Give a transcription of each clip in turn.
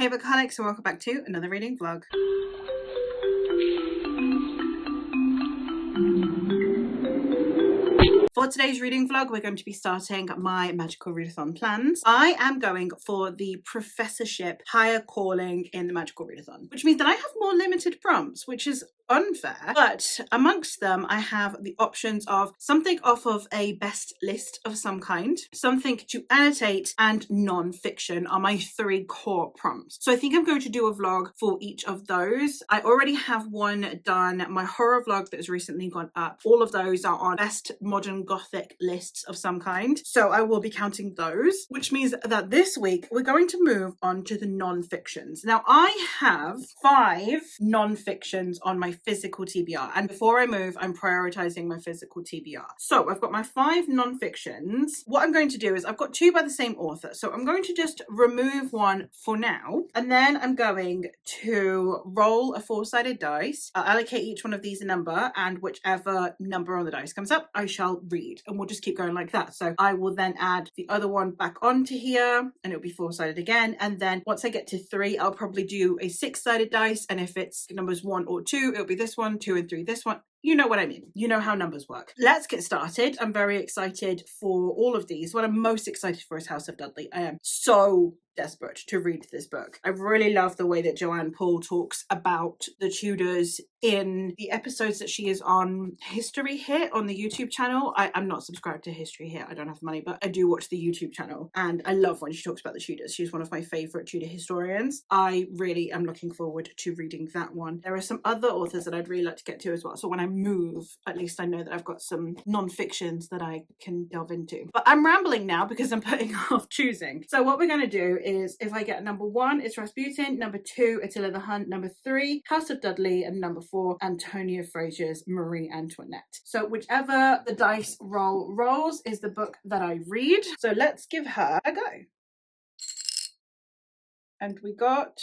Hey Buckley, so welcome back to another reading vlog. For today's reading vlog, we're going to be starting my magical readathon plans. I am going for the professorship higher calling in the magical readathon, which means that I have more limited prompts, which is unfair, but amongst them I have the options of something off of a best list of some kind, something to annotate, and non-fiction are my three core prompts. So I think I'm going to do a vlog for each of those. I already have one done, my horror vlog that has recently gone up. All of those are on best modern gothic lists of some kind, so I will be counting those, which means that this week we're going to move on to the non-fictions. Now I have 5 non-fictions on my physical TBR, and before I move I'm prioritizing my physical TBR. So I've got my 5 non-fictions. What I'm going to do is I've got 2 by the same author, so I'm going to just remove one for now, and then I'm going to roll a 4-sided dice. I'll allocate each one of these a number, and whichever number on the dice comes up I shall read, and we'll just keep going like that. So I will then add the other one back onto here and it'll be 4-sided again, and then once I get to 3 I'll probably do a 6-sided dice, and if it's numbers 1 or 2 it'll be this one, 2 and 3 this one. You know what I mean. You know how numbers work. Let's get started. I'm very excited for all of these. What I'm most excited for is House of Dudley. I am so desperate to read this book. I really love the way that Joanne Paul talks about the Tudors in the episodes that she is on History Hit on the YouTube channel. I'm not subscribed to History Hit. I don't have money, but I do watch the YouTube channel, and I love when she talks about the Tudors. She's one of my favorite Tudor historians. I really am looking forward to reading that one. There are some other authors that I'd really like to get to as well, so when I move, at least I know that I've got some non-fictions that I can delve into. But I'm rambling now because I'm putting off choosing. So what we're going to do is, if I get number 1, it's Rasputin, number 2, Attila the Hun, number 3, House of Dudley, and number 4, Antonia Fraser's Marie Antoinette. So whichever the dice roll rolls is the book that I read. So let's give her a go. And we got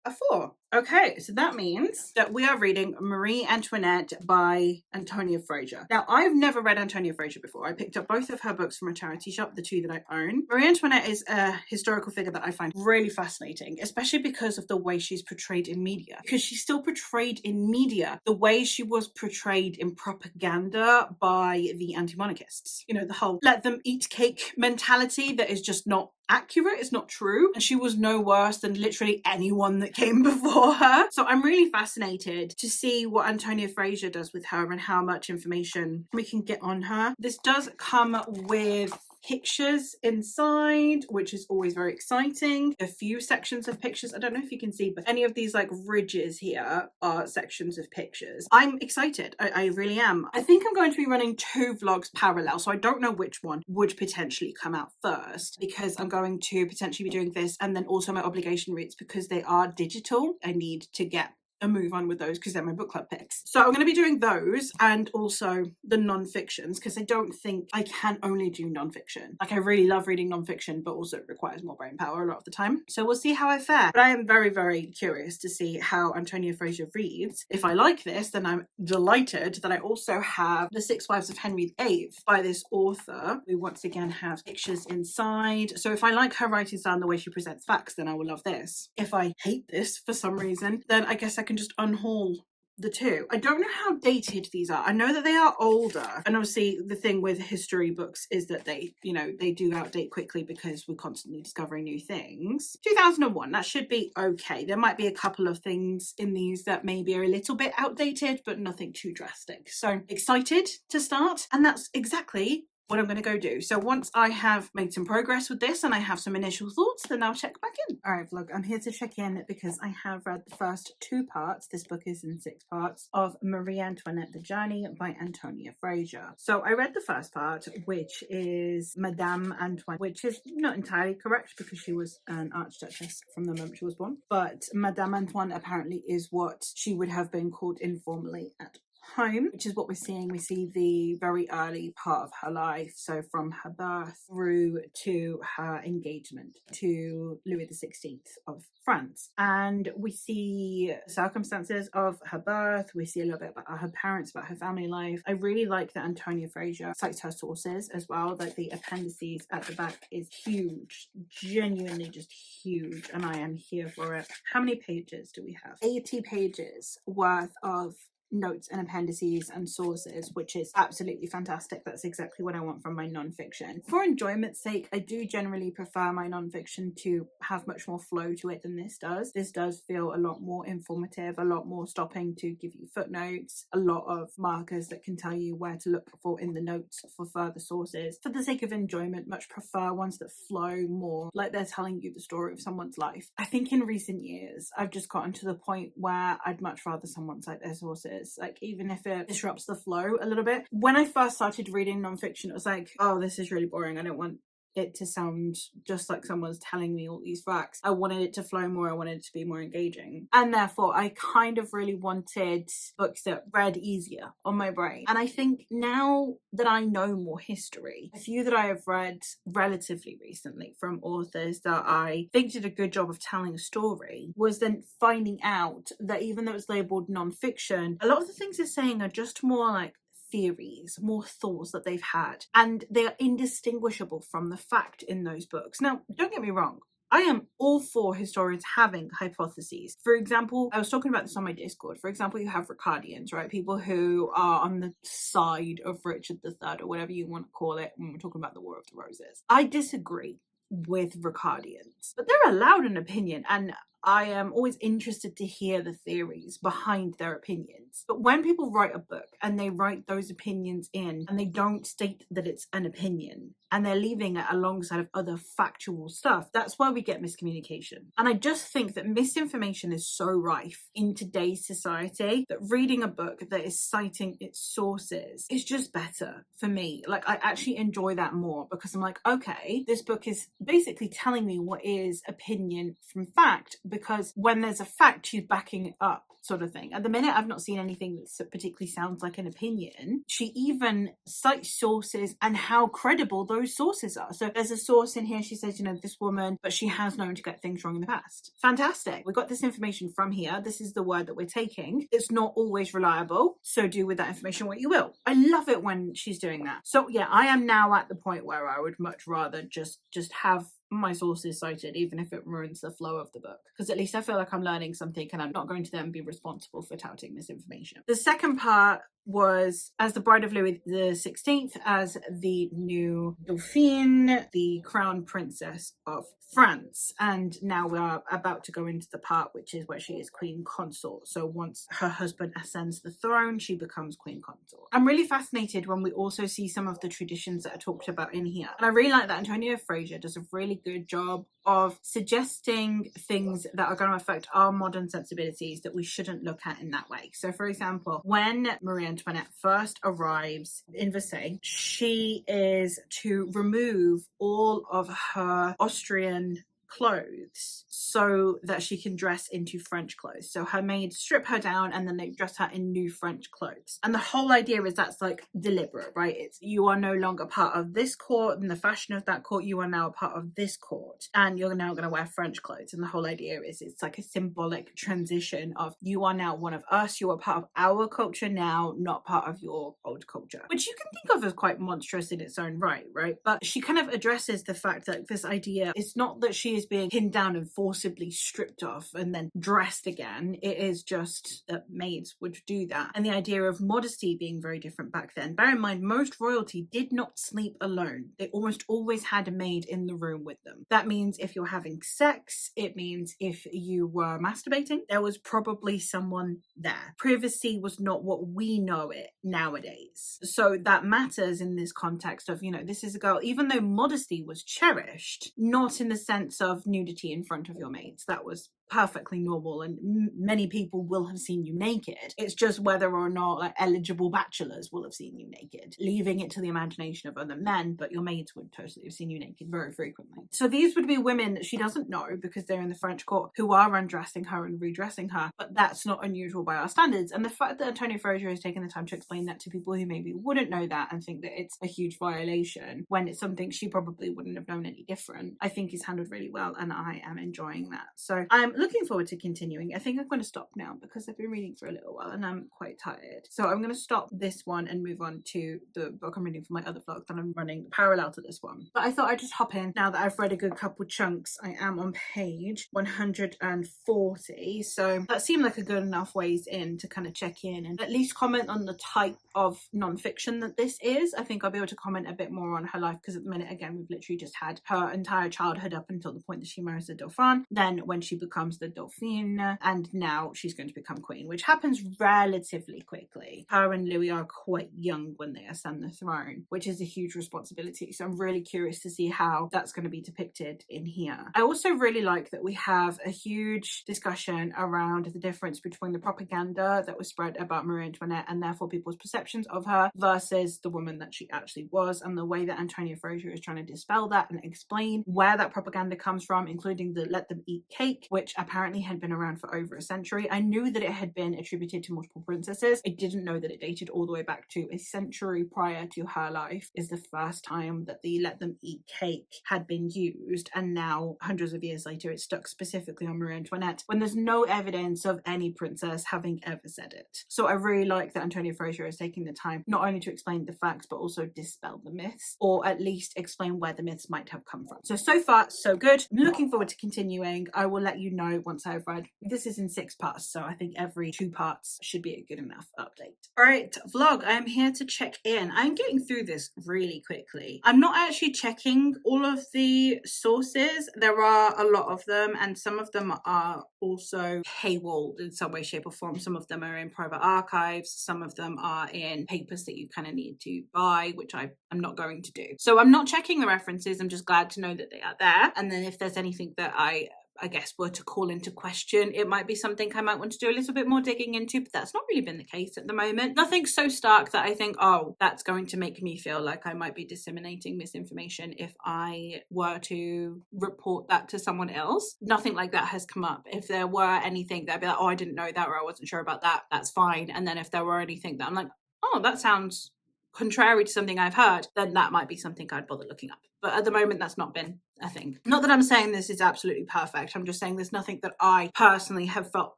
a 4. Okay, so that means that we are reading Marie Antoinette by Antonia Fraser. Now, I've never read Antonia Fraser before. I picked up both of her books from a charity shop, the 2 that I own. Marie Antoinette is a historical figure that I find really fascinating, especially because of the way she's portrayed in media. Because she's still portrayed in media the way she was portrayed in propaganda by the anti-monarchists. You know, the whole let them eat cake mentality that is just not accurate, it's not true, and she was no worse than literally anyone that came before her. So I'm really fascinated to see what Antonia Fraser does with her and how much information we can get on her. This does come with pictures inside, which is always very exciting. A few sections of pictures. I don't know if you can see, but any of these like ridges here are sections of pictures. I'm excited. I really am. I think I'm going to be running 2 vlogs parallel, so I don't know which one would potentially come out first, because I'm going to potentially be doing this and then also my obligation reads, because they are digital. I need to get a move on with those because they're my book club picks. So I'm going to be doing those and also the non-fictions, because I don't think I can only do non-fiction. Like, I really love reading non-fiction, but also it requires more brain power a lot of the time. So we'll see how I fare. But I am very, very curious to see how Antonia Fraser reads. If I like this, then I'm delighted that I also have The 6 Wives of Henry VIII by this author. We once again have pictures inside. So if I like her writing style and the way she presents facts, then I will love this. If I hate this for some reason, then I guess I can just unhaul the 2. I don't know how dated these are. I know that they are older, and obviously the thing with history books is that they, you know, they do outdate quickly because we're constantly discovering new things. 2001, that should be okay. There might be a couple of things in these that maybe are a little bit outdated, but nothing too drastic. So excited to start, and that's exactly what I'm going to go do. So once I have made some progress with this and I have some initial thoughts, then I'll check back in. All right, vlog, I'm here to check in because I have read the first 2 parts. This book is in 6 parts of Marie Antoinette, The Journey by Antonia Fraser. So I read the first part, which is Madame Antoinette, which is not entirely correct because she was an archduchess from the moment she was born. But Madame Antoine apparently is what she would have been called informally at home, which is what we're seeing. We see the very early part of her life. So from her birth through to her engagement to Louis XVI of France. And we see circumstances of her birth. We see a little bit about her parents, about her family life. I really like that Antonia Fraser cites her sources as well. Like the appendices at the back is huge, genuinely just huge. And I am here for it. How many pages do we have? 80 pages worth of notes and appendices and sources, which is absolutely fantastic. That's exactly what I want from my non-fiction. For enjoyment's sake, I do generally prefer my non-fiction to have much more flow to it than this does. This does feel a lot more informative, a lot more stopping to give you footnotes, a lot of markers that can tell you where to look for in the notes for further sources. For the sake of enjoyment, much prefer ones that flow more like they're telling you the story of someone's life. I think in recent years, I've just gotten to the point where I'd much rather someone cite their sources. Like, even if it disrupts the flow a little bit. When I first started reading nonfiction, it was like, oh, this is really boring. I don't want it to sound just like someone's telling me all these facts. I wanted it to flow more. I wanted it to be more engaging. And therefore, I kind of really wanted books that read easier on my brain. And I think now that I know more history, a few that I have read relatively recently from authors that I think did a good job of telling a story was then finding out that even though it's labeled nonfiction, a lot of the things they're saying are just more like theories, more thoughts that they've had, and they are indistinguishable from the fact in those books. Now, don't get me wrong, I am all for historians having hypotheses. For example, I was talking about this on my Discord. For example, you have Ricardians, right? People who are on the side of Richard III, or whatever you want to call it when we're talking about the War of the Roses. I disagree with Ricardians, but they're allowed an opinion, and I am always interested to hear the theories behind their opinions. But when people write a book and they write those opinions in and they don't state that it's an opinion and they're leaving it alongside of other factual stuff, that's where we get miscommunication. And I just think that misinformation is so rife in today's society that reading a book that is citing its sources is just better for me. Like, I actually enjoy that more because I'm like, okay, this book is basically telling me what is opinion from fact, because when there's a fact, she's backing it up, sort of thing. At the minute, I've not seen anything that particularly sounds like an opinion. She even cites sources and how credible those sources are. So there's a source in here, she says, you know, this woman, but she has known to get things wrong in the past. Fantastic. We got this information from here. This is the word that we're taking. It's not always reliable, so do with that information what you will. I love it when she's doing that. So yeah, I am now at the point where I would much rather just have my sources cited, even if it ruins the flow of the book, because at least I feel like I'm learning something and I'm not going to then be responsible for touting misinformation. The second part was as the bride of Louis XVI, as the new Dauphine, the crown princess of France. And now we are about to go into the part which is where she is queen consort. So once her husband ascends the throne, she becomes queen consort. I'm really fascinated when we also see some of the traditions that are talked about in here. And I really like that Antonia Fraser does a really good job of suggesting things that are going to affect our modern sensibilities that we shouldn't look at in that way. So for example, when Marie Antoinette first arrives in Versailles, she is to remove all of her Austrian clothes so that she can dress into French clothes. So her maids strip her down and then they dress her in new French clothes. And the whole idea is that's like deliberate, right? It's you are no longer part of this court and the fashion of that court. You are now a part of this court and you're now going to wear French clothes. And the whole idea is it's like a symbolic transition of you are now one of us. You are part of our culture now, not part of your old culture, which you can think of as quite monstrous in its own right? But she kind of addresses the fact that this idea, it's not that she is being pinned down and forcibly stripped off and then dressed again. It is just that maids would do that. And the idea of modesty being very different back then. Bear in mind, most royalty did not sleep alone. They almost always had a maid in the room with them. That means if you're having sex, it means if you were masturbating, there was probably someone there. Privacy was not what we know it nowadays. So that matters in this context of, you know, this is a girl, even though modesty was cherished, not in the sense of nudity in front of your maids. That was perfectly normal, and many people will have seen you naked. It's just whether or not like eligible bachelors will have seen you naked, leaving it to the imagination of other men, but your maids would totally have seen you naked very frequently. So these would be women that she doesn't know because they're in the French court, who are undressing her and redressing her, but that's not unusual by our standards. And the fact that Antonia Fraser has taken the time to explain that to people who maybe wouldn't know that and think that it's a huge violation when it's something she probably wouldn't have known any different, I think is handled really well, and I am enjoying that. So I'm looking forward to continuing. I think I'm going to stop now because I've been reading for a little while and I'm quite tired. So I'm going to stop this one and move on to the book I'm reading for my other vlog that I'm running parallel to this one. But I thought I'd just hop in now that I've read a good couple chunks. I am on page 140, so that seemed like a good enough ways in to kind of check in and at least comment on the type of non-fiction that this is. I think I'll be able to comment a bit more on her life because at the minute, again, we've literally just had her entire childhood up until the point that she marries the Dauphin, then when she becomes the Dauphine, and now she's going to become queen, which happens relatively quickly. Her and Louis are quite young when they ascend the throne, which is a huge responsibility. So I'm really curious to see how that's going to be depicted in here. I also really like that we have a huge discussion around the difference between the propaganda that was spread about Marie Antoinette and therefore people's perceptions of her versus the woman that she actually was, and the way that Antonia Fraser is trying to dispel that and explain where that propaganda comes from, including the let them eat cake, which apparently had been around for over a century. I knew that it had been attributed to multiple princesses. I didn't know that it dated all the way back to a century prior to her life is the first time that the let them eat cake had been used, and now hundreds of years later it's stuck specifically on Marie Antoinette when there's no evidence of any princess having ever said it. So I really like that Antonia Fraser is taking the time not only to explain the facts but also dispel the myths, or at least explain where the myths might have come from. So far so good. I'm looking forward to continuing. I will let you know once I've read. This is in 6 parts, so I think every 2 parts should be a good enough update. All right, vlog, I'm here to check in. I'm getting through this really quickly. I'm not actually checking all of the sources. There are a lot of them, and some of them are also paywalled in some way, shape or form. Some of them are in private archives. Some of them are in papers that you kind of need to buy, which I'm not going to do. So I'm not checking the references. I'm just glad to know that they are there. And then if there's anything that I guess were to call into question, it might be something I might want to do a little bit more digging into, but that's not really been the case at the moment. Nothing so stark that I think, oh, that's going to make me feel like I might be disseminating misinformation if I were to report that to someone else. Nothing like that has come up. If there were anything that I'd be like, oh, I didn't know that, or I wasn't sure about that, that's fine. And then if there were anything that I'm like, oh, that sounds contrary to something I've heard, then that might be something I'd bother looking up. But at the moment, that's not been a thing. Not that I'm saying this is absolutely perfect. I'm just saying there's nothing that I personally have felt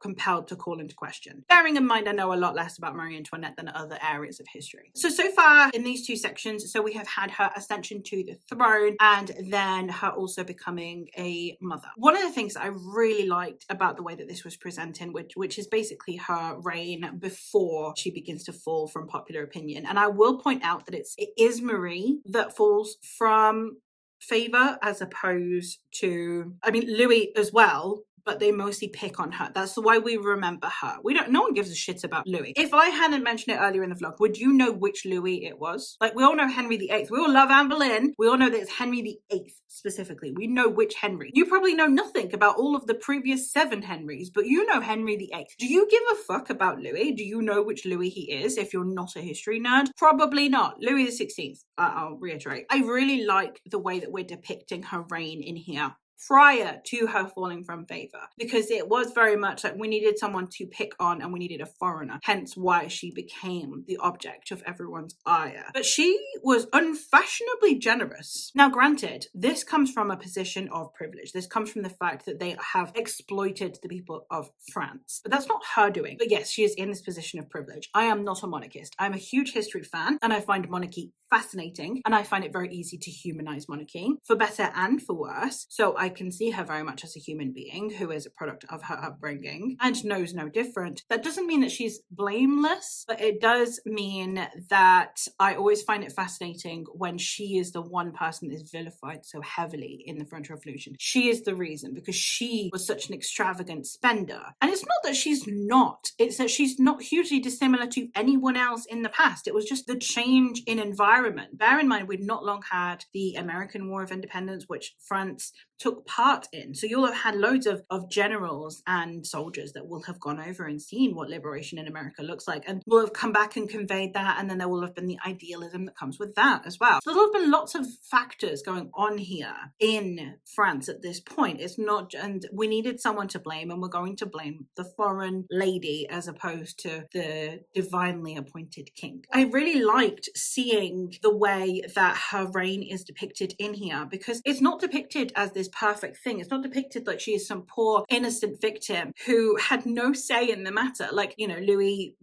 compelled to call into question. Bearing in mind, I know a lot less about Marie Antoinette than other areas of history. So far in these 2 sections, so we have had her ascension to the throne and then her also becoming a mother. One of the things that I really liked about the way that this was presented, which is basically her reign before she begins to fall from popular opinion. And I will point out that it is Marie that falls from favor as opposed to, I mean, Louis as well, but they mostly pick on her. That's why we remember her. No one gives a shit about Louis. If I hadn't mentioned it earlier in the vlog, would you know which Louis it was? Like, we all know Henry VIII. We all love Anne Boleyn. We all know that it's Henry VIII specifically. We know which Henry. You probably know nothing about all of the previous 7 Henrys, but you know Henry VIII. Do you give a fuck about Louis? Do you know which Louis he is if you're not a history nerd? Probably not. Louis XVI. I'll reiterate. I really like the way that we're depicting her reign in here prior to her falling from favor, because it was very much like we needed someone to pick on and we needed a foreigner, hence why she became the object of everyone's ire. But she was unfashionably generous. Now granted, this comes from a position of privilege. This comes from the fact that they have exploited the people of France, but that's not her doing. But yes, she is in this position of privilege. I am not a monarchist. I'm a huge history fan and I find monarchy fascinating, and I find it very easy to humanize monarchy for better and for worse. So I can see her very much as a human being who is a product of her upbringing and knows no different. That doesn't mean that she's blameless, but it does mean that I always find it fascinating when she is the one person that is vilified so heavily in the French Revolution. She is the reason, because she was such an extravagant spender. And it's not that she's not, it's that she's not hugely dissimilar to anyone else in the past. It was just the change in environment experiment. Bear in mind, we'd not long had the American War of Independence, which France took part in. So you'll have had loads of generals and soldiers that will have gone over and seen what liberation in America looks like, and will have come back and conveyed that, and then there will have been the idealism that comes with that as well. So there'll have been lots of factors going on here in France at this point. It's not, and we needed someone to blame, and we're going to blame the foreign lady as opposed to the divinely appointed king. I really liked seeing the way that her reign is depicted in here, because it's not depicted as this perfect thing. It's not depicted like she is some poor innocent victim who had no say in the matter. Like, you know, Louis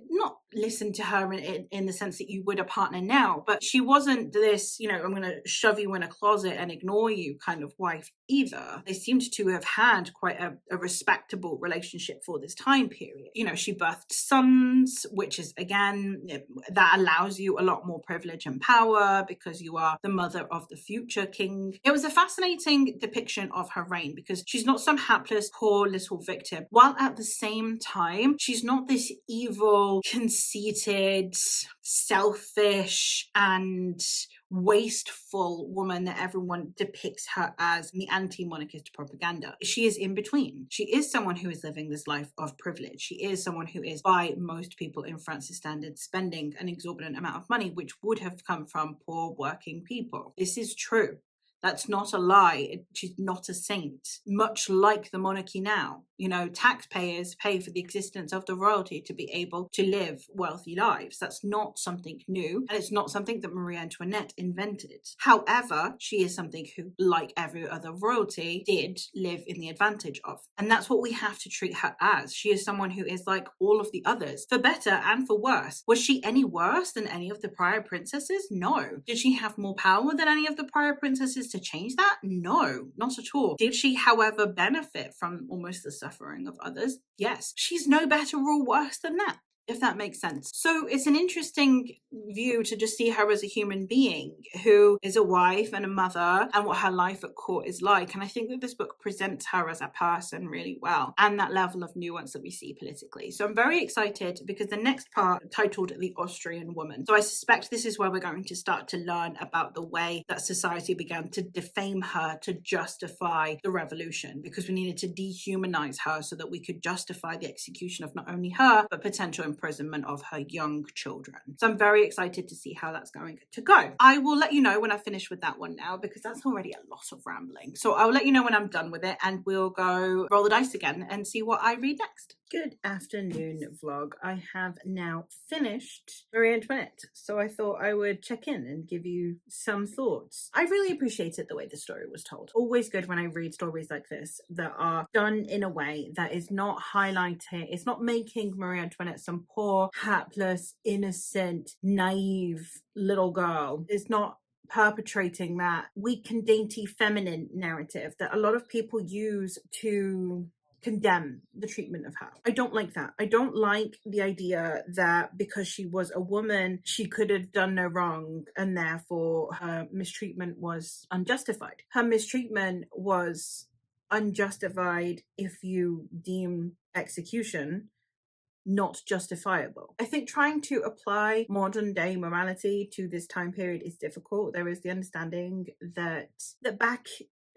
not listened to her in the sense that you would a partner now, but she wasn't this, you know, I'm going to shove you in a closet and ignore you kind of wife either. They seemed to have had quite a respectable relationship for this time period. You know, she birthed sons, which is, again, that allows you a lot more privilege and power because you are the mother of the future king. It was a fascinating depiction of her reign because she's not some hapless, poor little victim, while at the same time, she's not this evil, conceited, selfish, and wasteful woman that everyone depicts her as in the anti-monarchist propaganda. She is in between. She is someone who is living this life of privilege. She is someone who is, by most people in France's standards, spending an exorbitant amount of money, which would have come from poor working people. This is true. That's not a lie. She's not a saint. Much like the monarchy now. You know, taxpayers pay for the existence of the royalty to be able to live wealthy lives. That's not something new, and it's not something that Marie Antoinette invented. However, she is something who, like every other royalty, did live in the advantage of. And that's what we have to treat her as. She is someone who is like all of the others, for better and for worse. Was she any worse than any of the prior princesses? No. Did she have more power than any of the prior princesses to change that? No, not at all. Did she, however, benefit from almost the suffering of others? Yes. She's no better or worse than that, if that makes sense. So it's an interesting view to just see her as a human being who is a wife and a mother, and what her life at court is like. And I think that this book presents her as a person really well, and that level of nuance that we see politically. So I'm very excited because the next part, titled The Austrian Woman. So I suspect this is where we're going to start to learn about the way that society began to defame her to justify the revolution, because we needed to dehumanize her so that we could justify the execution of not only her, but potential imprisonment of her young children. So I'm very excited to see how that's going to go. I will let you know when I finish with that one now, because that's already a lot of rambling. So I'll let you know when I'm done with it, and we'll go roll the dice again and see what I read next. Good afternoon, vlog. I have now finished Marie Antoinette, so I thought I would check in and give you some thoughts. I really appreciated the way the story was told. Always good when I read stories like this that are done in a way that is not highlighting, it's not making Marie Antoinette some poor, hapless, innocent, naive little girl. It's not perpetrating that weak and dainty feminine narrative that a lot of people use to condemn the treatment of her. I don't like that. I don't like the idea that because she was a woman, she could have done no wrong, and therefore her mistreatment was unjustified. Her mistreatment was unjustified if you deem execution not justifiable. I think trying to apply modern day morality to this time period is difficult. There is the understanding that back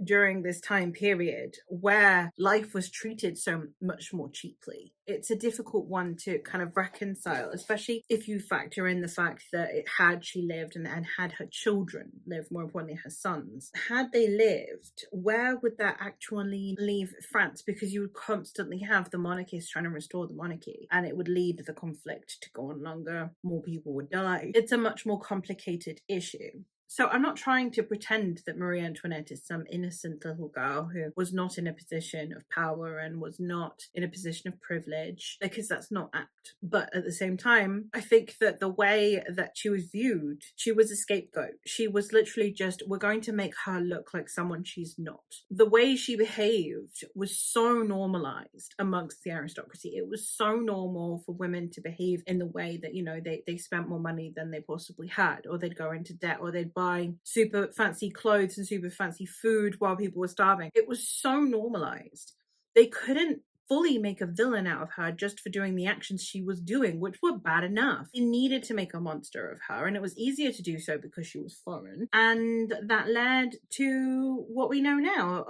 during this time period where life was treated so much more cheaply, it's a difficult one to kind of reconcile, especially if you factor in the fact that had she lived and had her children lived, more importantly her sons, had they lived, where would that actually leave France? Because you would constantly have the monarchists trying to restore the monarchy, and it would lead the conflict to go on longer, more people would die. It's a much more complicated issue. So I'm not trying to pretend that Marie Antoinette is some innocent little girl who was not in a position of power and was not in a position of privilege, because that's not apt. But at the same time, I think that the way that she was viewed, she was a scapegoat. She was literally just, we're going to make her look like someone she's not. The way she behaved was so normalized amongst the aristocracy. It was so normal for women to behave in the way that, you know, they spent more money than they possibly had, or they'd go into debt, or they'd buy super fancy clothes and super fancy food while people were starving. It was so normalized. They couldn't fully make a villain out of her just for doing the actions she was doing, which were bad enough. They needed to make a monster of her, and it was easier to do so because she was foreign. And that led to what we know now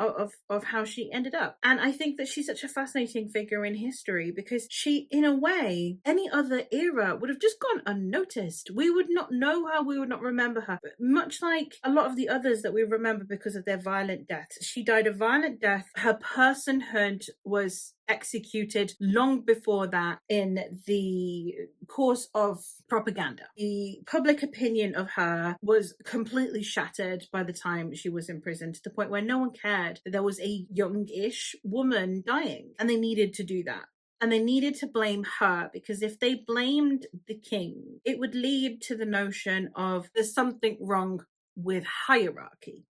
of how she ended up. And I think that she's such a fascinating figure in history because she, in a way, any other era would have just gone unnoticed. We would not know her, we would not remember her. But much like a lot of the others that we remember because of their violent deaths, she died a violent death. Her personhood was executed long before that in the course of propaganda. The public opinion of her was completely shattered by the time she was imprisoned, to the point where no one cared that there was a youngish woman dying, and they needed to do that. And they needed to blame her, because if they blamed the king, it would lead to the notion of there's something wrong with hierarchy,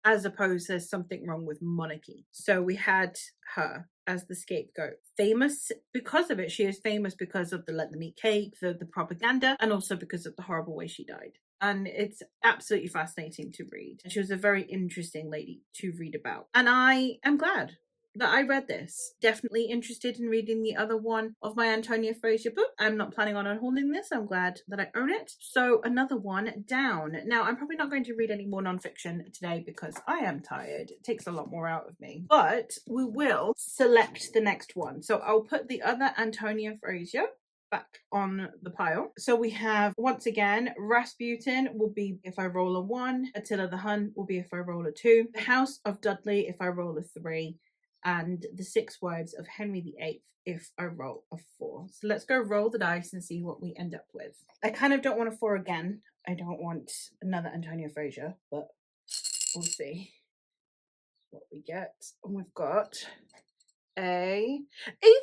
as opposed to something wrong with monarchy. So we had her as the scapegoat. Famous because of it. She is famous because of the let them eat cake, the propaganda, and also because of the horrible way she died. And it's absolutely fascinating to read. She was a very interesting lady to read about. And I am glad that I read this. Definitely interested in reading the other one of my Antonia Fraser book. I'm not planning on unholding this. I'm glad that I own it. So another one down. Now, I'm probably not going to read any more nonfiction today because I am tired. It takes a lot more out of me. But we will select the next one. So I'll put the other Antonia Fraser back on the pile. So we have, once again, Rasputin will be if I roll a 1. Attila the Hun will be if I roll a 2. The House of Dudley if I roll a 3. And the 6 Wives of Henry VIII if I roll a 4. So let's go roll the dice and see what we end up with. I kind of don't want a 4 again. I don't want another Antonia Fraser, but we'll see what we get. And we've got a 3!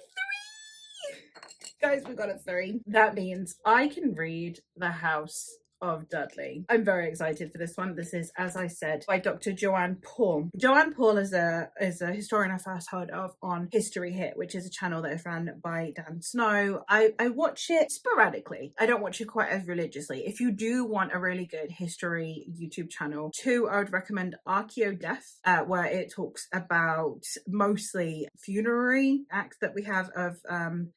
Guys, we got a 3. That means I can read The House of Dudley. I'm very excited for this one. This is, as I said, by Dr. Joanne Paul. Joanne Paul is a historian I first heard of on History Hit, which is a channel that is run by Dan Snow. I watch it sporadically. I don't watch it quite as religiously. If you do want a really good history YouTube channel, 2, I would recommend Archeo Death, where it talks about mostly funerary acts that we have of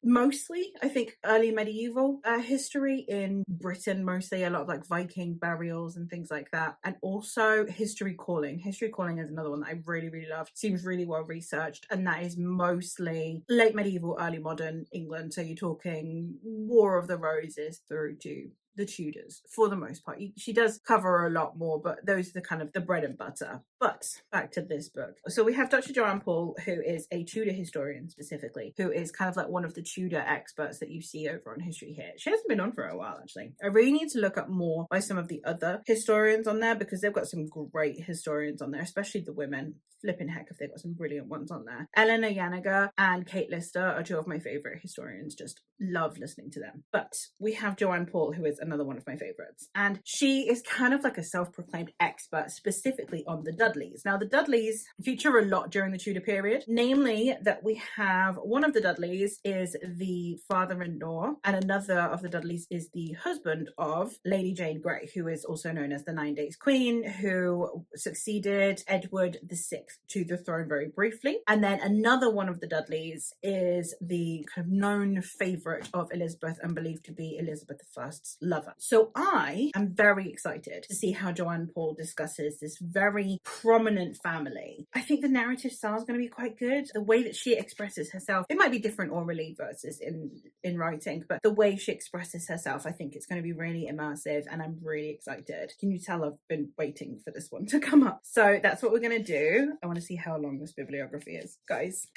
mostly, I think, early medieval history in Britain, mostly a lot of like Viking burials and things like that. And also History Calling. History Calling is another one that I really, really love. Seems really well researched, and that is mostly late medieval, early modern England. So you're talking War of the Roses through to the Tudors for the most part. She does cover a lot more, but those are the kind of the bread and butter. But back to this book. So we have Dr. Joanne Paul, who is a Tudor historian specifically, who is kind of like one of the Tudor experts that you see over on History Hit. She hasn't been on for a while, actually. I really need to look up more by some of the other historians on there, because they've got some great historians on there, especially the women. Flipping heck if they've got some brilliant ones on there. Eleanor Yaniger and Kate Lister are 2 of my favorite historians. Just love listening to them. But we have Joanne Paul, who is another one of my favorites, and she is kind of like a self-proclaimed expert specifically on the Dudleys. Now, the Dudleys feature a lot during the Tudor period, namely that we have one of the Dudleys is the father-in-law, and another of the Dudleys is the husband of Lady Jane Grey, who is also known as the 9 Days Queen, who succeeded Edward VI to the throne very briefly. And then another one of the Dudleys is the kind of known favorite of Elizabeth and believed to be Elizabeth I's lover. So I am very excited to see how Joanne Paul discusses this very prominent family. I think the narrative style is going to be quite good. The way that she expresses herself, it might be different orally versus in writing, but the way she expresses herself, I think it's going to be really immersive, and I'm really excited. Can you tell I've been waiting for this one to come up? So that's what we're going to do. I want to see how long this bibliography is. Guys,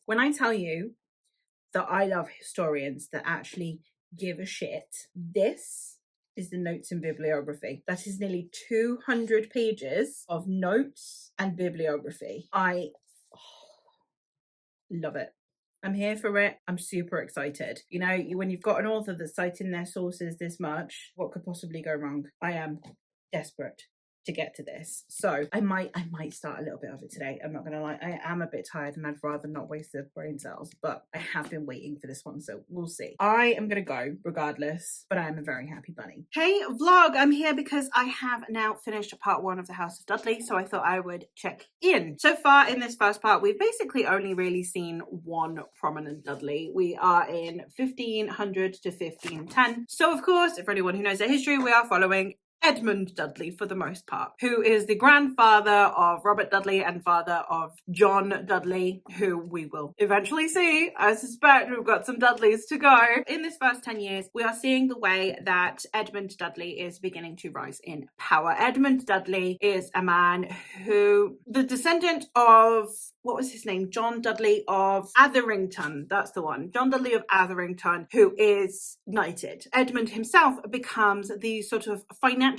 when I tell you that I love historians that actually give a shit, this is the notes and bibliography. That is nearly 200 pages of notes and bibliography. I love it. I'm here for it. I'm super excited. You know, when you've got an author that's citing their sources this much, what could possibly go wrong? I am desperate to get to this. So I might start a little bit of it today. I'm not gonna lie, I am a bit tired and I'd rather not waste the brain cells, but I have been waiting for this one, so we'll see. I am gonna go regardless, but I am a very happy bunny. Hey vlog, I'm here because I have now finished part 1 of the House of Dudley, so I thought I would check in. So far in this first part, we've basically only really seen one prominent Dudley. We are in 1500 to 1510. So of course, for anyone who knows their history, we are following Edmund Dudley for the most part, who is the grandfather of Robert Dudley and father of John Dudley, who we will eventually see. I suspect we've got some Dudleys to go. In this first 10 years, we are seeing the way that Edmund Dudley is beginning to rise in power. Edmund Dudley is a man who, the descendant of, what was his name? John Dudley of Atherington. That's the one. John Dudley of Atherington, who is knighted. Edmund himself becomes the sort of financial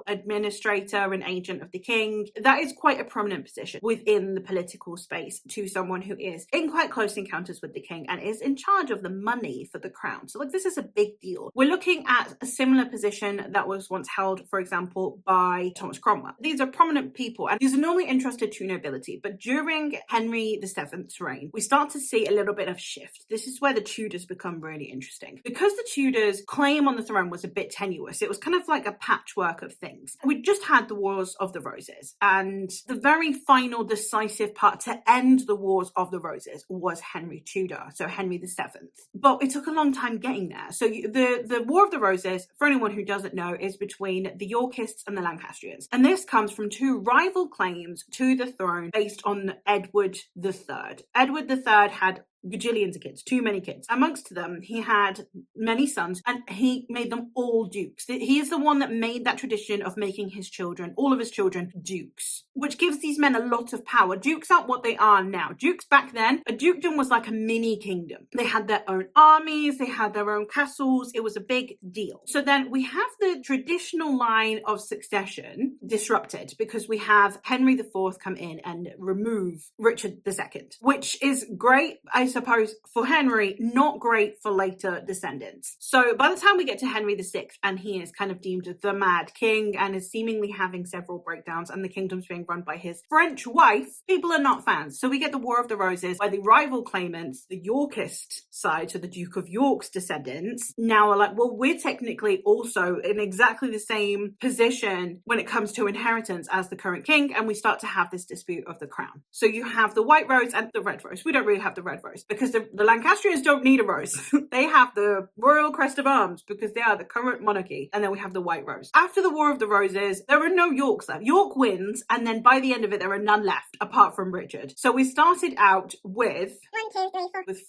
administrator and agent of the king. That is quite a prominent position within the political space to someone who is in quite close encounters with the king and is in charge of the money for the crown. So like, this is a big deal. We're looking at a similar position that was once held, for example, by Thomas Cromwell. These are prominent people and these are normally entrusted to nobility, but during Henry VII's reign, we start to see a little bit of shift. This is where the Tudors become really interesting. Because the Tudors' claim on the throne was a bit tenuous, it was kind of like a patchwork of things. We just had the Wars of the Roses, and the very final decisive part to end the Wars of the Roses was Henry Tudor, so Henry VII. But it took a long time getting there. So the War of the Roses, for anyone who doesn't know, is between the Yorkists and the Lancastrians. And this comes from two rival claims to the throne based on Edward III. Edward III had gajillions of kids, too many kids. Amongst them, he had many sons and he made them all dukes. He is the one that made that tradition of making his children, all of his children, dukes, which gives these men a lot of power. Dukes aren't what they are now. Dukes back then, a dukedom was like a mini kingdom. They had their own armies, they had their own castles. It was a big deal. So then we have the traditional line of succession disrupted because we have Henry IV come in and remove Richard II, which is great, I suppose, for Henry, not great for later descendants. So by the time we get to Henry VI and he is kind of deemed the mad king and is seemingly having several breakdowns and the kingdom's being run by his French wife, people are not fans. So we get the War of the Roses where the rival claimants, the Yorkist side, so the Duke of York's descendants, now are like, well, we're technically also in exactly the same position when it comes to inheritance as the current king, and we start to have this dispute of the crown. So you have the white rose and the red rose. We don't really have the red rose because the Lancastrians don't need a rose. They have the royal crest of arms because they are the current monarchy, and then we have the white rose. After the War of the Roses, there are no Yorks left. York wins, and then by the end of it, there are none left apart from Richard. So we started out with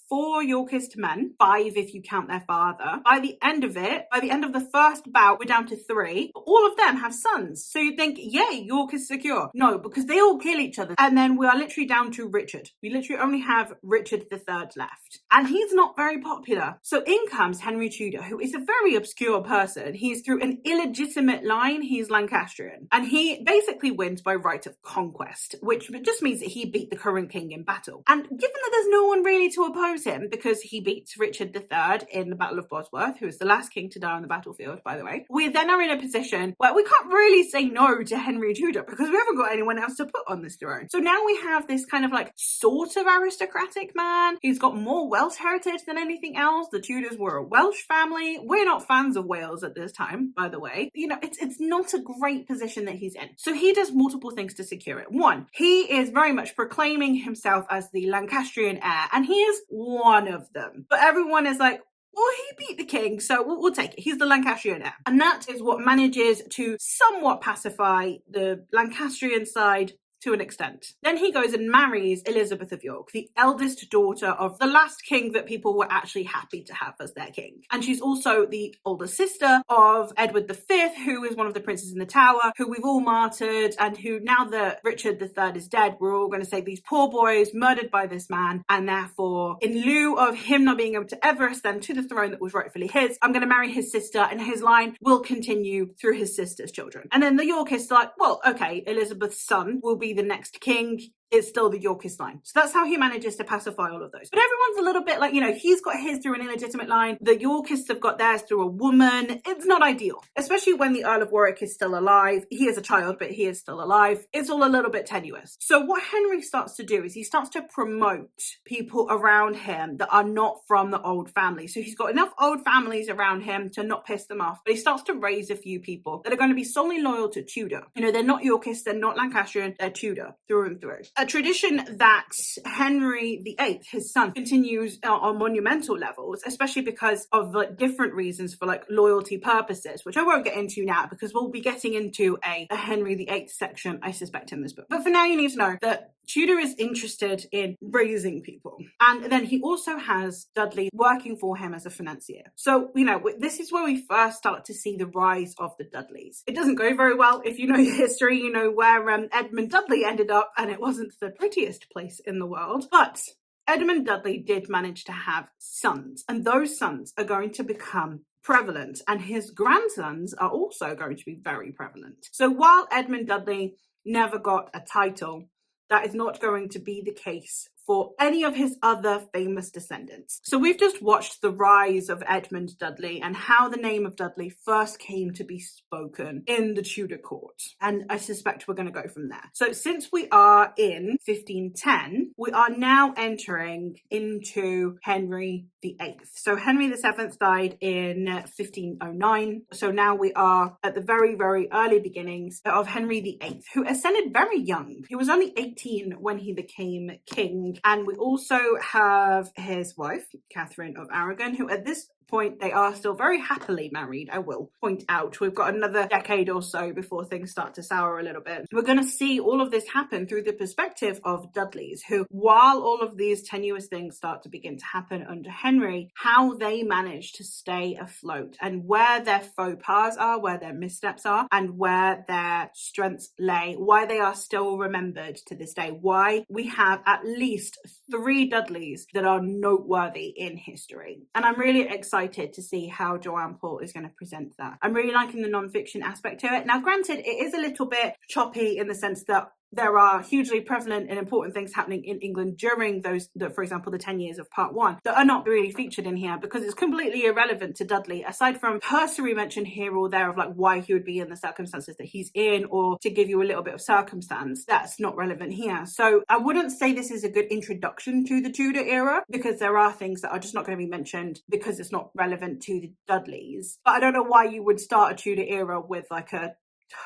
4 Yorkist men, 5 if you count their father. By the end of it, by the end of the first bout, we're down to 3. But all of them have sons. So you think, yay, York is secure. No, because they all kill each other. And then we are literally down to Richard. We literally only have Richard III left. And he's not very popular. So in comes Henry Tudor, who is a very obscure person. He's through an illegitimate line. He's Lancastrian. And he basically wins by right of conquest, which just means that he beat the current king in battle. And given that there's no one really to oppose him, because he beats Richard III in the Battle of Bosworth, who is the last king to die on the battlefield, by the way, we then are in a position where we can't really say no to Henry Tudor because we haven't got anyone else to put on this throne. So now we have this kind of like sort of aristocratic man. He's got more Welsh heritage than anything else. The Tudors were a Welsh family. We're not fans of Wales at this time, by the way. You know, it's not a great position that he's in. So he does multiple things to secure it. One, he is very much proclaiming himself as the Lancastrian heir, and he is one of them. But everyone is like, well, he beat the king, so we'll take it. He's the Lancastrian heir. And that is what manages to somewhat pacify the Lancastrian side to an extent. Then he goes and marries Elizabeth of York, the eldest daughter of the last king that people were actually happy to have as their king. And she's also the older sister of Edward V, who is one of the princes in the Tower, who we've all martyred, and who, now that Richard III is dead, we're all going to say these poor boys murdered by this man, and therefore, in lieu of him not being able to ever ascend to the throne that was rightfully his, I'm going to marry his sister, and his line will continue through his sister's children. And then the Yorkists are like, well, okay, Elizabeth's son will be the next king. it's still the Yorkist line. So that's how he manages to pacify all of those. But everyone's a little bit like, he's got his through an illegitimate line. The Yorkists have got theirs through a woman. It's not ideal, especially when the Earl of Warwick is still alive. He is a child, but he is still alive. It's all a little bit tenuous. So what Henry starts to do is he starts to promote people around him that are not from the old family. So he's got enough old families around him to not piss them off, but he starts to raise a few people that are going to be solely loyal to Tudor. They're not Yorkists, they're not Lancastrian, they're Tudor through and through. A tradition that Henry VIII, his son, continues on monumental levels, especially because of different reasons for loyalty purposes, which I won't get into now because we'll be getting into a Henry VIII section, I suspect, in this book. But for now, you need to know that Tudor is interested in raising people. And then he also has Dudley working for him as a financier. So, this is where we first start to see the rise of the Dudleys. It doesn't go very well. If you know your history, you know where Edmund Dudley ended up, and it wasn't the prettiest place in the world. But Edmund Dudley did manage to have sons, and those sons are going to become prevalent, and his grandsons are also going to be very prevalent. So while Edmund Dudley never got a title, that is not going to be the case for any of his other famous descendants. So we've just watched the rise of Edmund Dudley and how the name of Dudley first came to be spoken in the Tudor court. And I suspect we're going to go from there. So since we are in 1510, we are now entering into Henry VIII. So Henry VII died in 1509. So now we are at the very, very early beginnings of Henry VIII, who ascended very young. He was only 18 when he became king. And we also have his wife, Catherine of Aragon, who at this point, they are still very happily married, I will point out. We've got another decade or so before things start to sour a little bit. We're going to see all of this happen through the perspective of Dudleys, who, while all of these tenuous things start to begin to happen under Henry, how they manage to stay afloat and where their faux pas are, where their missteps are, and where their strengths lay, why they are still remembered to this day, why we have at least 3 Dudleys that are noteworthy in history. And I'm really excited to see how Joanne Paul is going to present that. I'm really liking the non-fiction aspect to it. Now, granted, it is a little bit choppy in the sense that there are hugely prevalent and important things happening in England during those, for example, the 10 years of part 1 that are not really featured in here because it's completely irrelevant to Dudley, aside from cursory mention here or there of why he would be in the circumstances that he's in, or to give you a little bit of circumstance. That's not relevant here. So I wouldn't say this is a good introduction to the Tudor era because there are things that are just not going to be mentioned because it's not relevant to the Dudleys. But I don't know why you would start a Tudor era with a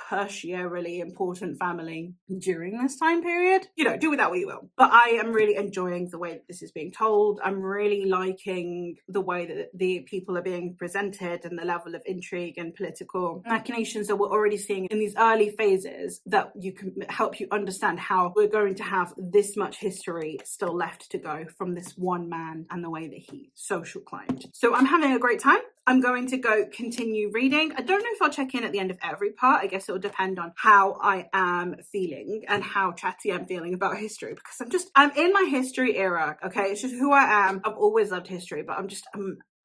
tertiarily important family during this time period. Do with that what you will. But I am really enjoying the way that this is being told. I'm really liking the way that the people are being presented and the level of intrigue and political machinations that we're already seeing in these early phases that you can help you understand how we're going to have this much history still left to go from this one man and the way that he social climbed. So I'm having a great time. I'm going to go continue reading. I don't know if I'll check in at the end of every part. I guess it will depend on how I am feeling and how chatty I'm feeling about history, because I'm in my history era, okay? It's just who I am. I've always loved history, but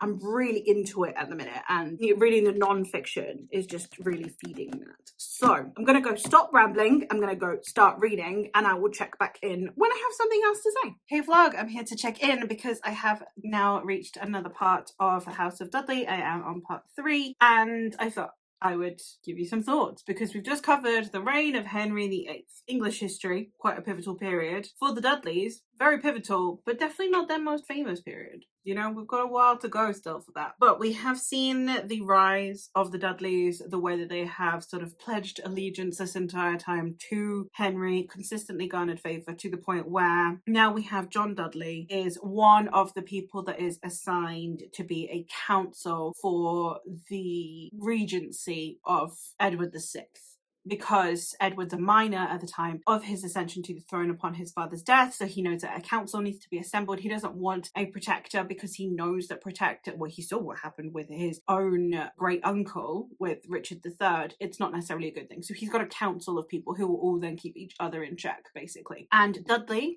I'm really into it at the minute, and reading the non-fiction is just really feeding that. So I'm going to go stop rambling. I'm going to go start reading, and I will check back in when I have something else to say. Hey vlog, I'm here to check in because I have now reached another part of the House of Dudley. I am on part 3, and I thought I would give you some thoughts because we've just covered the reign of Henry VIII. English history, quite a pivotal period. For the Dudleys, very pivotal, but definitely not their most famous period. We've got a while to go still for that. But we have seen the rise of the Dudleys, the way that they have sort of pledged allegiance this entire time to Henry, consistently garnered favour to the point where now we have John Dudley is one of the people that is assigned to be a counsel for the regency of Edward VI. Because Edward's a minor at the time of his ascension to the throne upon his father's death, so he knows that a council needs to be assembled. He doesn't want a protector because he knows that he saw what happened with his own great uncle with Richard III. It's not necessarily a good thing. So he's got a council of people who will all then keep each other in check, basically. And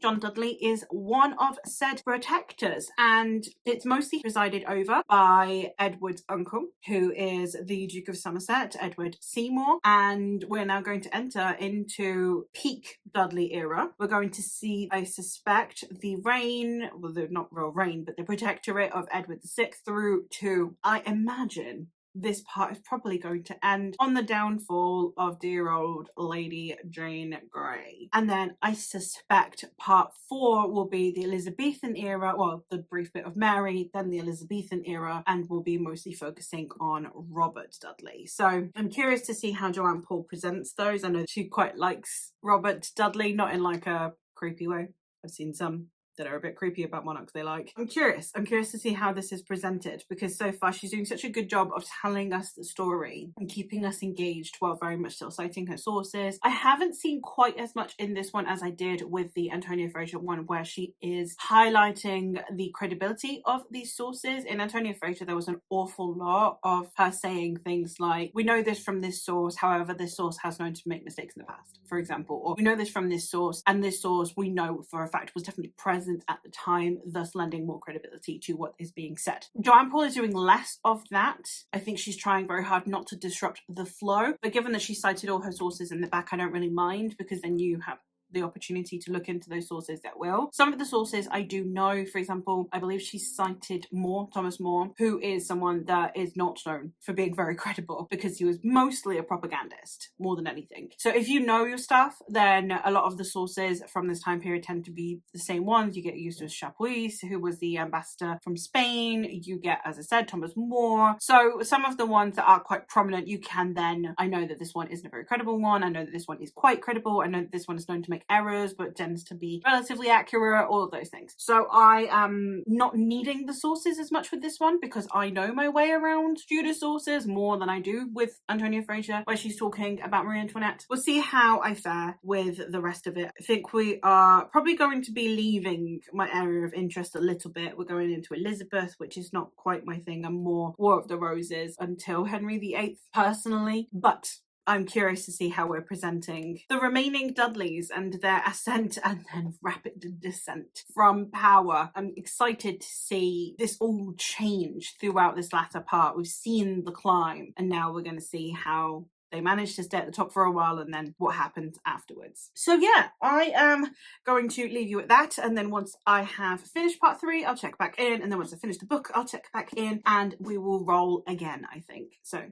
John Dudley, is one of said protectors, and it's mostly presided over by Edward's uncle, who is the Duke of Somerset, Edward Seymour, and we're now going to enter into peak Dudley era. We're going to see, I suspect, the reign, well, not real reign, but the protectorate of Edward VI through to, I imagine, this part is probably going to end on the downfall of dear old Lady Jane Grey. And then I suspect part 4 will be the Elizabethan era, well, the brief bit of Mary, then the Elizabethan era, and we'll be mostly focusing on Robert Dudley. So I'm curious to see how Joanne Paul presents those. I know she quite likes Robert Dudley, not in like a creepy way. I've seen some that are a bit creepy about monarchs they like. I'm curious to see how this is presented, because so far she's doing such a good job of telling us the story and keeping us engaged while very much still citing her sources. I haven't seen quite as much in this one as I did with the Antonia Fraser one, where she is highlighting the credibility of these sources. In Antonia Fraser, there was an awful lot of her saying things like, we know this from this source, however, this source has known to make mistakes in the past, for example, or we know this from this source, and this source we know for a fact was definitely present at the time, thus lending more credibility to what is being said. Joanne Paul is doing less of that. I think she's trying very hard not to disrupt the flow, but given that she cited all her sources in the back, I don't really mind, because then you have the opportunity to look into those sources that will. Some of the sources I do know, for example, I believe she cited Thomas More, who is someone that is not known for being very credible, because he was mostly a propagandist more than anything. So if you know your stuff, then a lot of the sources from this time period tend to be the same ones. You get Eustace Chapuis, who was the ambassador from Spain. You get, as I said, Thomas More. So some of the ones that are quite prominent, you can then, I know that this one isn't a very credible one. I know that this one is quite credible. I know that this one is known to make errors but tends to be relatively accurate, all of those things. So I am not needing the sources as much with this one, because I know my way around Tudor sources more than I do with Antonia Fraser, where she's talking about Marie Antoinette. We'll see how I fare with the rest of it. I think we are probably going to be leaving my area of interest a little bit. We're going into Elizabeth, which is not quite my thing. I'm more War of the Roses until Henry VIII personally, but I'm curious to see how we're presenting the remaining Dudleys and their ascent and then rapid descent from power. I'm excited to see this all change throughout this latter part. We've seen the climb, and now we're going to see how they managed to stay at the top for a while and then what happened afterwards. So yeah, I am going to leave you at that, and then once I have finished part 3, I'll check back in, and then once I finish the book, I'll check back in, and we will roll again, I think. So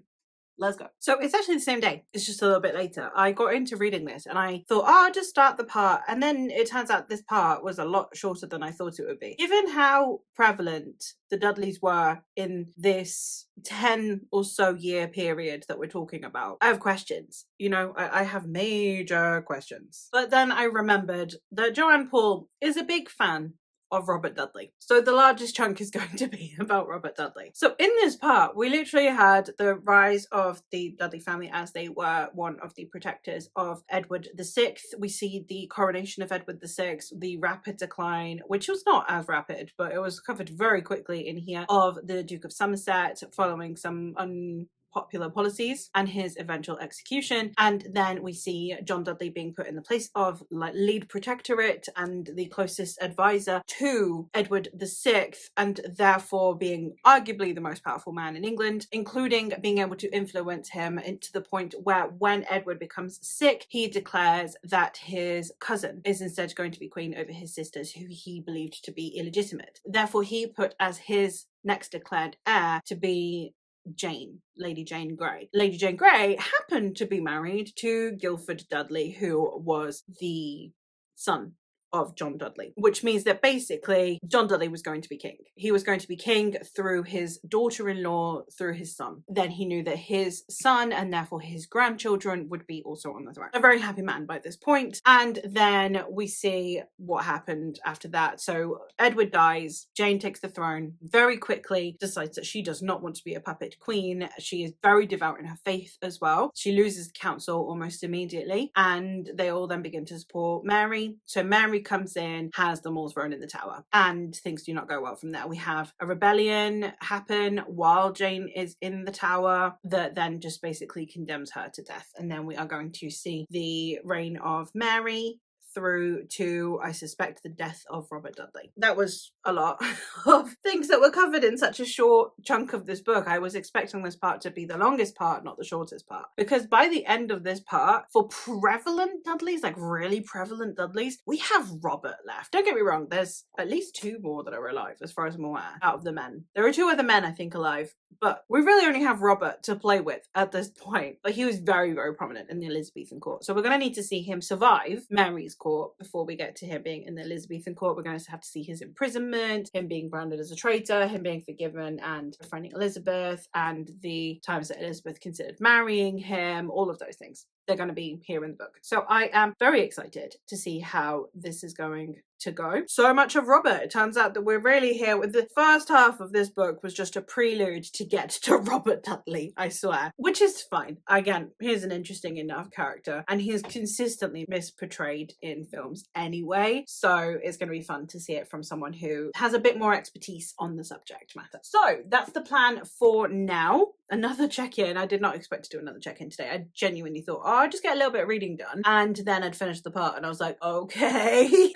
let's go. So it's actually the same day. It's just a little bit later. I got into reading this and I thought, oh, I'll just start the part. And then it turns out this part was a lot shorter than I thought it would be. Given how prevalent the Dudleys were in this 10 or so year period that we're talking about, I have questions. You know, I have major questions. But then I remembered that Joanne Paul is a big fan of Robert Dudley. So the largest chunk is going to be about Robert Dudley. So in this part, we literally had the rise of the Dudley family as they were one of the protectors of Edward VI. We see the coronation of Edward VI, the rapid decline, which was not as rapid, but it was covered very quickly in here, of the Duke of Somerset following some unpopular policies and his eventual execution. And then we see John Dudley being put in the place of lead protectorate and the closest advisor to Edward VI, and therefore being arguably the most powerful man in England, including being able to influence him to the point where when Edward becomes sick, he declares that his cousin is instead going to be queen over his sisters, who he believed to be illegitimate. Therefore, he put as his next declared heir to be Jane, Lady Jane Grey. Lady Jane Grey happened to be married to Guildford Dudley, who was the son of John Dudley, which means that basically John Dudley was going to be king. He was going to be king through his daughter-in-law, through his son. Then he knew that his son and therefore his grandchildren would be also on the throne. A very happy man by this point. And then we see what happened after that. So Edward dies, Jane takes the throne very quickly, decides that she does not want to be a puppet queen. She is very devout in her faith as well. She loses the council almost immediately, and they all then begin to support Mary. So Mary comes in, has them all thrown in the tower, and things do not go well from there. We have a rebellion happen while Jane is in the tower that then just basically condemns her to death. And then we are going to see the reign of Mary through to, I suspect, the death of Robert Dudley. That was a lot of things that were covered in such a short chunk of this book. I was expecting this part to be the longest part, not the shortest part, because by the end of this part, for prevalent Dudleys, like really prevalent Dudleys, we have Robert left. Don't get me wrong, there's at least 2 more that are alive, as far as I'm aware, out of the men. There are 2 other men, I think, alive, but we really only have Robert to play with at this point. But he was very, very prominent in the Elizabethan court. So we're going to need to see him survive Mary's court before we get to him being in the Elizabethan court. We're going to have to see his imprisonment, him being branded as a traitor, him being forgiven and befriending Elizabeth, and the times that Elizabeth considered marrying him, all of those things. They're going to be here in the book. So I am very excited to see how this is going to go. So much of Robert. It turns out that we're really here with the first half of this book was just a prelude to get to Robert Dudley, I swear, which is fine. Again, he's an interesting enough character and he is consistently misportrayed in films anyway. So it's going to be fun to see it from someone who has a bit more expertise on the subject matter. So that's the plan for now. Another check-in. I did not expect to do another check-in today. I genuinely thought, oh, I'll just get a little bit of reading done. And then I'd finish the part and I was like, okay.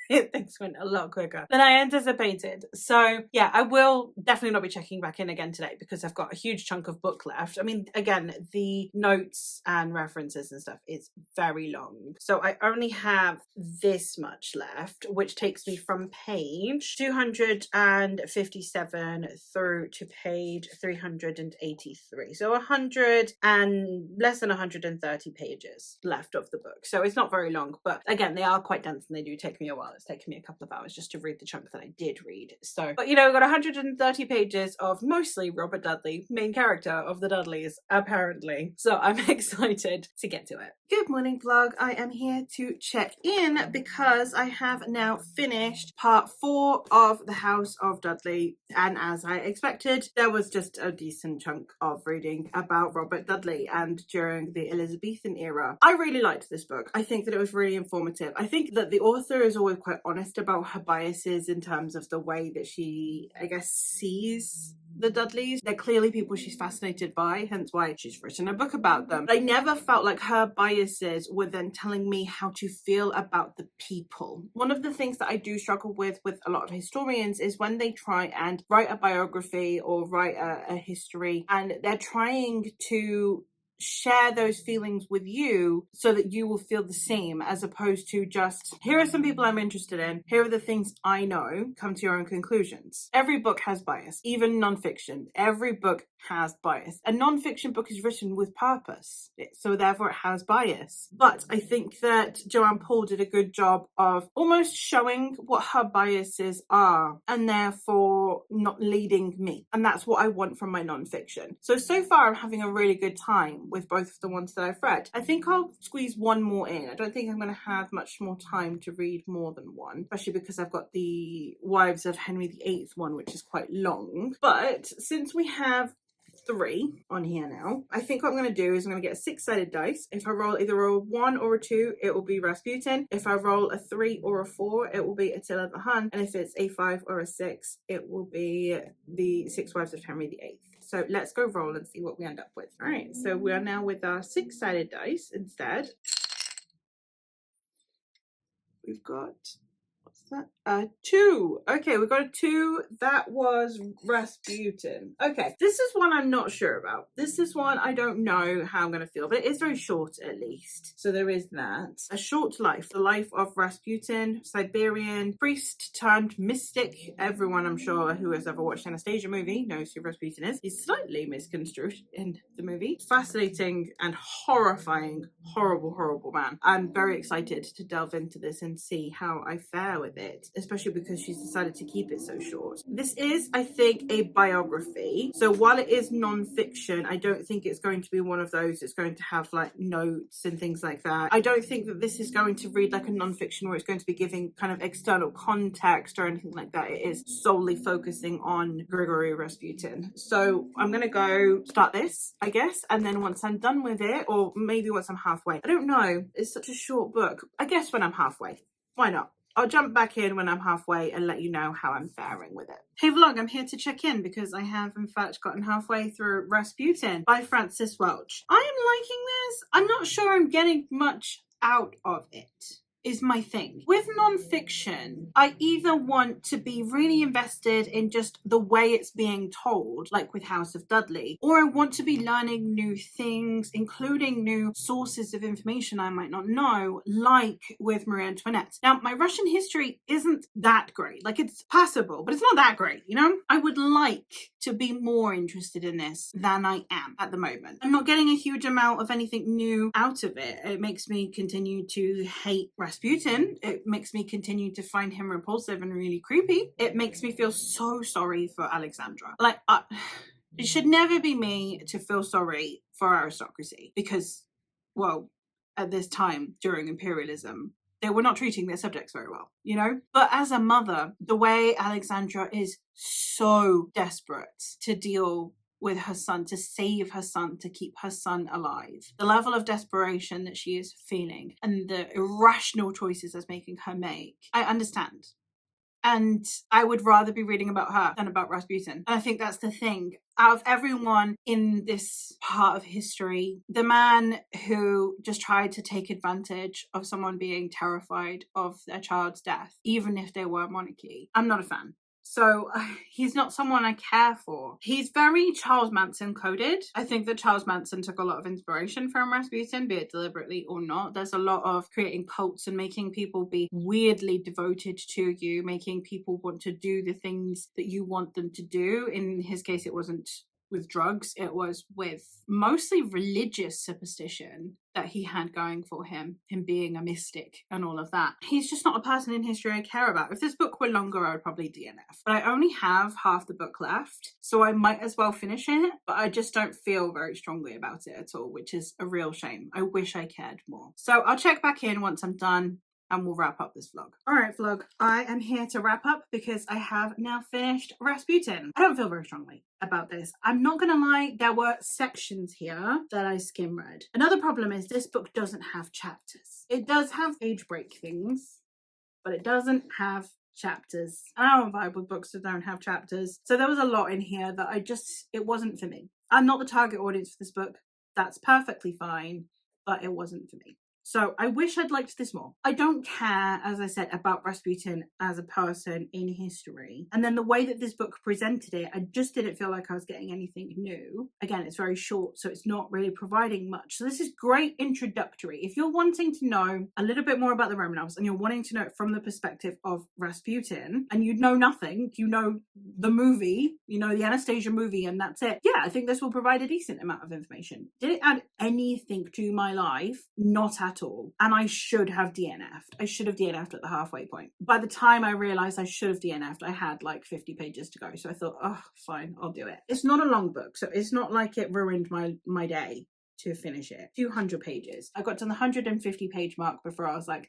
Things went a lot quicker than I anticipated. So yeah, I will definitely not be checking back in again today because I've got a huge chunk of book left. I mean, again, the notes and references and stuff is very long. So I only have this much left, which takes me from page 257 through to page 383. So 100 and less than 130 pages left of the book. So it's not very long, but again, they are quite dense and they do take me a while. It's taken me a couple of hours just to read the chunk that I did read. So, but you know, we've got 130 pages of mostly Robert Dudley, main character of the Dudleys, apparently. So I'm excited to get to it. Good morning, vlog. I am here to check in because I have now finished part 4 of The House of Dudley. And as I expected, there was just a decent chunk of reading about Robert Dudley and during the Elizabethan era. I really liked this book. I think that it was really informative. I think that the author is always quite honest about her biases in terms of the way that she, I guess, sees the Dudleys. They're clearly people she's fascinated by, hence why she's written a book about them. But I never felt like her biases were then telling me how to feel about the people. One of the things that I do struggle with a lot of historians is when they try and write a biography or write a history and they're trying to share those feelings with you so that you will feel the same, as opposed to just, here are some people I'm interested in, here are the things I know, come to your own conclusions. Every book has bias, even non-fiction. Every book has bias. A non-fiction book is written with purpose, so therefore it has bias. But I think that Joanne Paul did a good job of almost showing what her biases are and therefore not leading me. And that's what I want from my non-fiction. So far I'm having a really good time with both of the ones that I've read. I think I'll squeeze one more in. I don't think I'm going to have much more time to read more than one, especially because I've got the Wives of Henry VIII one, which is quite long. But since we have 3 on here now, I think what I'm going to do is I'm going to get a 6-sided dice. If I roll either a 1 or a 2, it will be Rasputin. If I roll a 3 or a 4, it will be Attila the Hun. And if it's a 5 or a 6, it will be the 6 Wives of Henry VIII. So let's go roll and see what we end up with. All right, so we are now with our 6-sided dice instead. We've got, what's that? 2. Okay, we've got a 2. That was Rasputin. Okay, this is one I'm not sure about. This is one I don't know how I'm going to feel, but it is very short at least. So there is that. A Short Life. The life of Rasputin, Siberian priest turned mystic. Everyone, I'm sure, who has ever watched an Anastasia movie knows who Rasputin is. He's slightly misconstrued in the movie. Fascinating and horrifying, horrible man. I'm very excited to delve into this and see how I fare with it, especially because she's decided to keep it so short. This is, I think, a biography. So while it is non-fiction, I don't think it's going to be one of those that's going to have like notes and things like that. I don't think that this is going to read like a non-fiction where it's going to be giving kind of external context or anything like that. It is solely focusing on Grigory Rasputin. So I'm going to go start this, I guess, and then once I'm done with it, or maybe once I'm halfway, I don't know, it's such a short book. I guess when I'm halfway, why not? I'll jump back in when I'm halfway and let you know how I'm faring with it. Hey vlog, I'm here to check in because I have in fact gotten halfway through Rasputin by Frances Welch. I am liking this. I'm not sure I'm getting much out of it is my thing. With non-fiction, I either want to be really invested in just the way it's being told, like with House of Dudley, or I want to be learning new things, including new sources of information I might not know, like with Marie Antoinette. Now, my Russian history isn't that great. Like, it's passable, but it's not that great, you know? I would like to be more interested in this than I am at the moment. I'm not getting a huge amount of anything new out of it. It makes me continue to hate Rasputin. It makes me continue to find him repulsive and really creepy. It makes me feel so sorry for Alexandra. Like, it should never be me to feel sorry for aristocracy because, well, at this time during imperialism, they were not treating their subjects very well, you know? But as a mother, the way Alexandra is so desperate to deal with her son, to save her son, to keep her son alive. The level of desperation that she is feeling and the irrational choices that's making her make, I understand. And I would rather be reading about her than about Rasputin. And I think that's the thing. Out of everyone in this part of history, the man who just tried to take advantage of someone being terrified of their child's death, even if they were monarchy, I'm not a fan. So he's not someone I care for. He's very Charles Manson coded. I think that Charles Manson took a lot of inspiration from Rasputin, be it deliberately or not. There's a lot of creating cults and making people be weirdly devoted to you, making people want to do the things that you want them to do. In his case, it wasn't with drugs, it was with mostly religious superstition that he had going for him being a mystic and all of that. He's just not a person in history I care about. If this book were longer, I would probably DNF. But I only have half the book left, so I might as well finish it, but I just don't feel very strongly about it at all, which is a real shame. I wish I cared more. So I'll check back in once I'm done and we'll wrap up this vlog. Alright vlog, I am here to wrap up because I have now finished Rasputin. I don't feel very strongly about this. I'm not gonna lie, there were sections here that I skim read. Another problem is this book doesn't have chapters. It does have age break things, but it doesn't have chapters. I don't vibe with books that don't have chapters. So there was a lot in here that it wasn't for me. I'm not the target audience for this book. That's perfectly fine, but it wasn't for me. So I wish I'd liked this more. I don't care, as I said, about Rasputin as a person in history. And then the way that this book presented it, I just didn't feel like I was getting anything new. Again, it's very short, so it's not really providing much. So this is great introductory. If you're wanting to know a little bit more about the Romanovs and you're wanting to know it from the perspective of Rasputin, and you know nothing, you know the movie, you know the Anastasia movie, and that's it. Yeah, I think this will provide a decent amount of information. Did it add anything to my life? Not at all. And I should have DNF'd. I should have DNF'd at the halfway point. By the time I realized I should have DNF'd, I had like 50 pages to go. So I thought, oh, fine, I'll do it. It's not a long book, so it's not like it ruined my day to finish it. 200 pages. I got to the 150 page mark before I was like,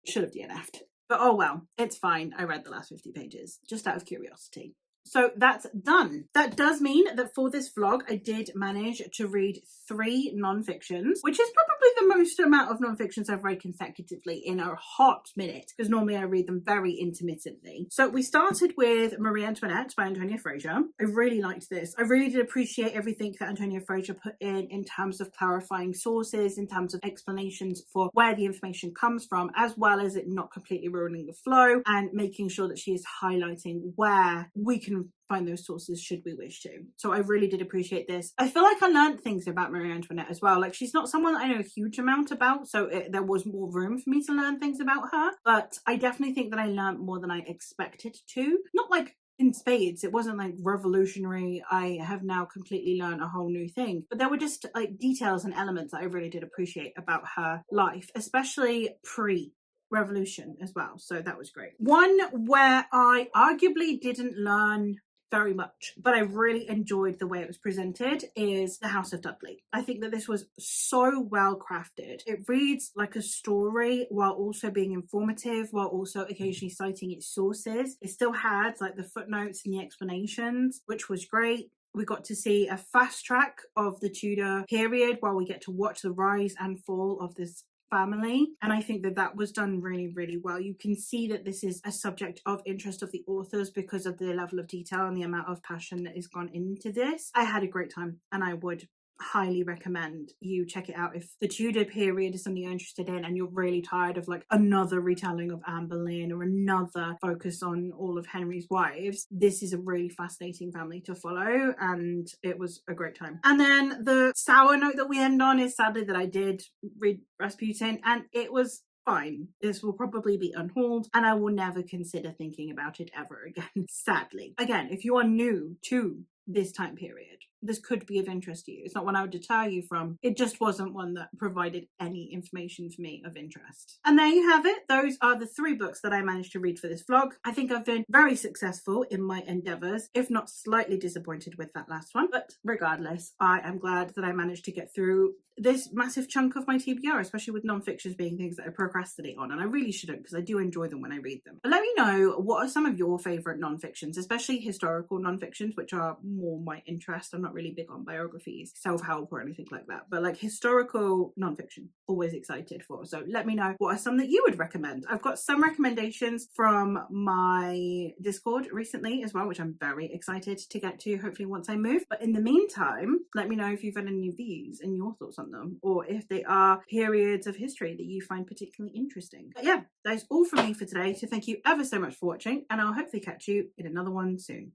should have DNF'd. But oh well, it's fine. I read the last 50 pages just out of curiosity. So that's done. That does mean that for this vlog, I did manage to read 3 non-fictions, which is probably the most amount of non-fictions I've read consecutively in a hot minute, because normally I read them very intermittently. So we started with Marie Antoinette by Antonia Fraser. I really liked this. I really did appreciate everything that Antonia Fraser put in terms of clarifying sources, in terms of explanations for where the information comes from, as well as it not completely ruining the flow and making sure that she is highlighting where we can find those sources should we wish to. So I really did appreciate this. I feel like I learned things about Marie Antoinette as well. Like, she's not someone that I know a huge amount about, so there was more room for me to learn things about her, but I definitely think that I learned more than I expected to. Not like in spades, it wasn't like revolutionary, I have now completely learned a whole new thing, but there were just like details and elements that I really did appreciate about her life, especially pre-revolution as well. So that was great. One where I arguably didn't learn very much, but I really enjoyed the way it was presented is The House of Dudley. I think that this was so well crafted. It reads like a story while also being informative, while also occasionally citing its sources. It still had like the footnotes and the explanations, which was great. We got to see a fast track of the Tudor period while we get to watch the rise and fall of this family, and I think that that was done really, really well. You can see that this is a subject of interest of the authors because of the level of detail and the amount of passion that has gone into this. I had a great time and I would highly recommend you check it out if the Tudor period is something you're interested in and you're really tired of like another retelling of Anne Boleyn or another focus on all of Henry's wives. This is a really fascinating family to follow, and it was a great time. And then the sour note that we end on is sadly that I did read Rasputin and it was fine. This will probably be unhauled and I will never consider thinking about it ever again, sadly. Again, if you are new to this time period, this could be of interest to you. It's not one I would deter you from. It just wasn't one that provided any information for me of interest. And there you have it. Those are the 3 books that I managed to read for this vlog. I think I've been very successful in my endeavours, if not slightly disappointed with that last one. But regardless, I am glad that I managed to get through this massive chunk of my TBR, especially with non-fictions being things that I procrastinate on, and I really shouldn't because I do enjoy them when I read them. But let me know, what are some of your favourite non-fictions, especially historical non-fictions, which are more my interest. I'm not really big on biographies, self-help or anything like that, but like historical non-fiction, always excited for. So let me know, what are some that you would recommend? I've got some recommendations from my Discord recently as well, which I'm very excited to get to, hopefully once I move. But in the meantime, let me know if you've read any of these and your thoughts on them, or if they are periods of history that you find particularly interesting. But yeah, that is all from me for today. So thank you ever so much for watching, and I'll hopefully catch you in another one soon.